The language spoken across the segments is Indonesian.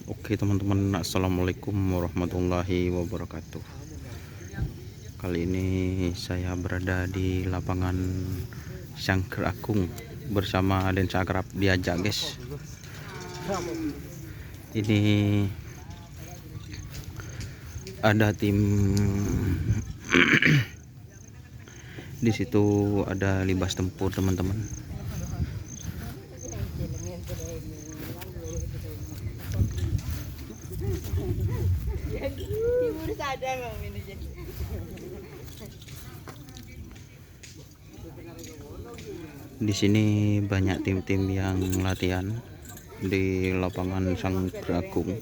Oke teman-teman, assalamualaikum warahmatullahi wabarakatuh. Kali ini saya berada di lapangan Sangker Agung bersama Densa Akrab diajak guys. Ini ada tim di situ, ada libas tempur teman-teman. Di sini banyak tim-tim yang latihan di lapangan Sangker Agung.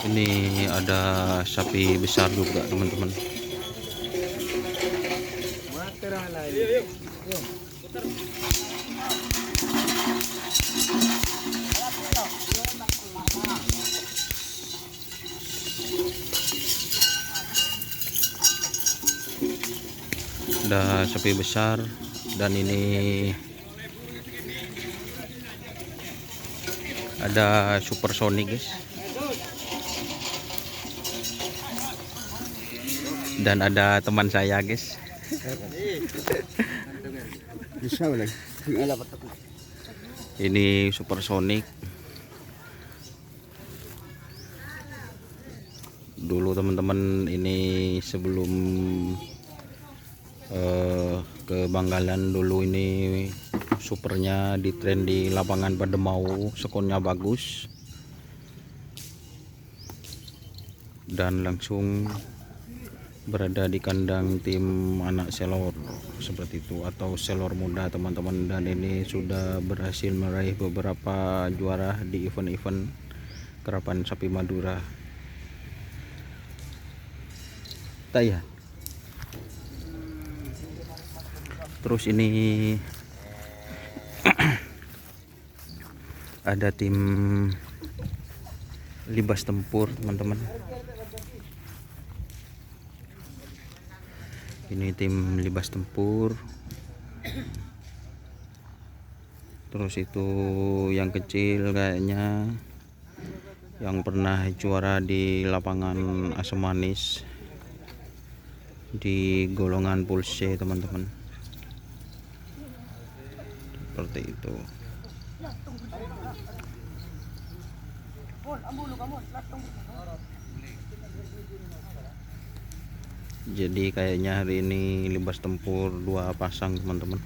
Ini ada sapi besar juga teman-teman. Ada sapi besar dan ini ada supersonic guys. Dan ada teman saya guys. Ini supersonic. Dulu teman-teman, ini sebelum ke Bangkalan dulu, ini supernya di tren di lapangan Pademau, skornya bagus dan langsung berada di kandang tim anak selor seperti itu, atau selor muda teman-teman. Dan ini sudah berhasil meraih beberapa juara di event-event Kerapan Sapi Madura. Taya. Terus ini ada tim libas tempur teman-teman. Ini tim libas tempur. Terus itu yang kecil kayaknya yang pernah juara di lapangan Asam Manis di golongan Pulse teman-teman. Seperti itu. Jadi kayaknya hari ini libas tempur 2 pasang teman-teman.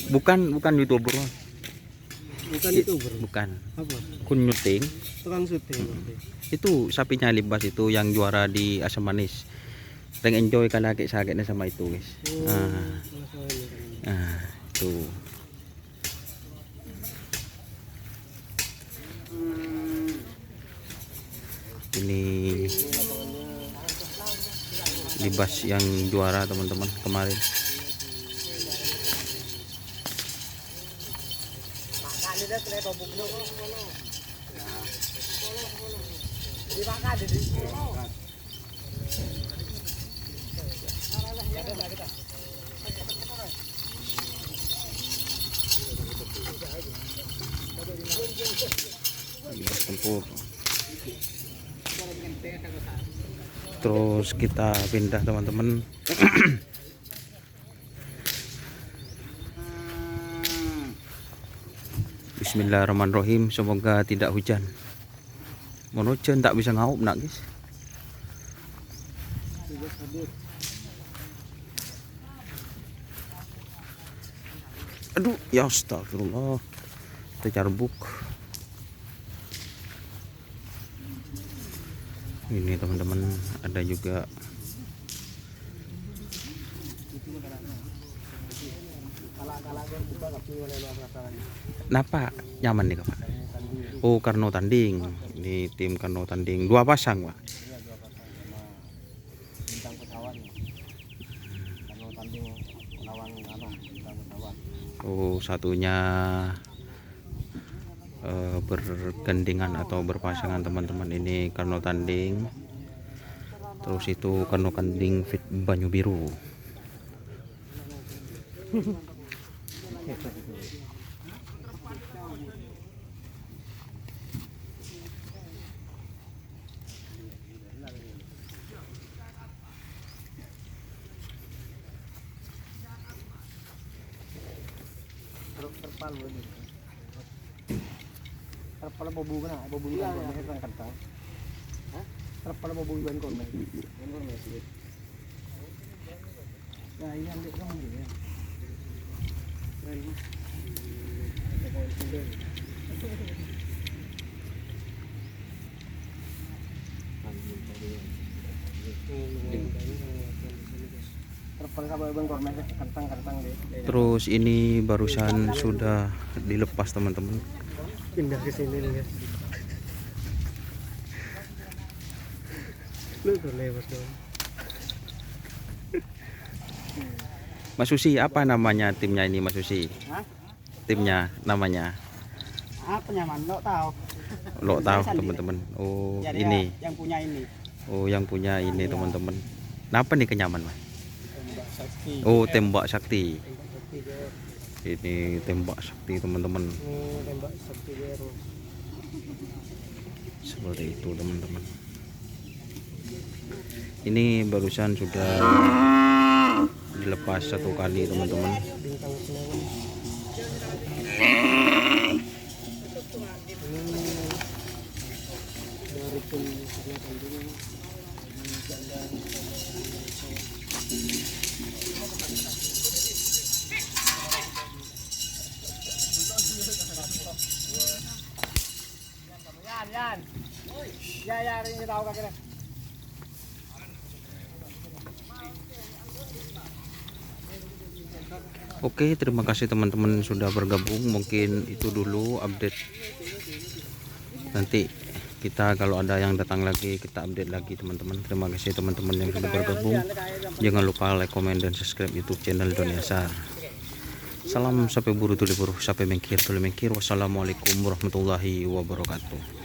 Bukan YouTuber. Bukan YouTuber. Bukan. Apa? Kun nyuting. Tukang syuting. Itu sapinya libas itu yang juara di Asam Manis. Reng enjoy kan lagi sakitnya sama itu guys. Itu. Ini libas yang juara teman-teman kemarin. Libas tempur. Terus kita pindah teman-teman Bismillahirrahmanirrahim. Semoga tidak hujan. Mau hujan tak bisa ngaup nak guys. Aduh, ya astagfirullah. Tercarbuk. Ini teman-teman, ada juga napa nyaman nih Pak? Oh, Karno Tanding. Ini tim Karno Tanding 2 pasang Pak. Oh, satunya bergandengan atau berpasangan teman-teman. Ini Karno Tanding. Terus itu Karno Tanding Fit Banyu Biru. Terpala bobu kan, bobu kan kan kentang. Hah? Terpala bobu kan kon. Nah, ini ambil kamu ya. Terus ini barusan sudah dilepas teman-teman. Pindah ke sini nih guys. Lu tuh lewat dong. Mas Susi, apa namanya timnya ini Mas Susi? Hah? Timnya namanya? Apa nyaman? Lo tahu? Lo tahu teman-teman. Oh, Jadi ini. yang punya ini. Oh, yang punya ini teman-teman. Kenapa nih kenyaman Mas? Tembak sakti. Oh, tembak sakti. Tembak sakti dia. Ini tembak sakti teman-teman. Tembak sakti dia. Seperti itu teman-teman. Ini barusan sudah dilepas 1 kali teman-teman. Bintang Senayan. Ini dari tim Karno Tanding. Yan. Ya, ini tahu kagak. Oke, terima kasih teman-teman sudah bergabung. Mungkin itu dulu update. Nanti kita kalau ada yang datang lagi kita update lagi teman-teman. Terima kasih teman-teman yang sudah bergabung. Jangan lupa like, comment, dan subscribe YouTube channel Doniasar. Salam sampai buru tuli buru, sampai mengkir tuli mengkir. Wassalamualaikum warahmatullahi wabarakatuh.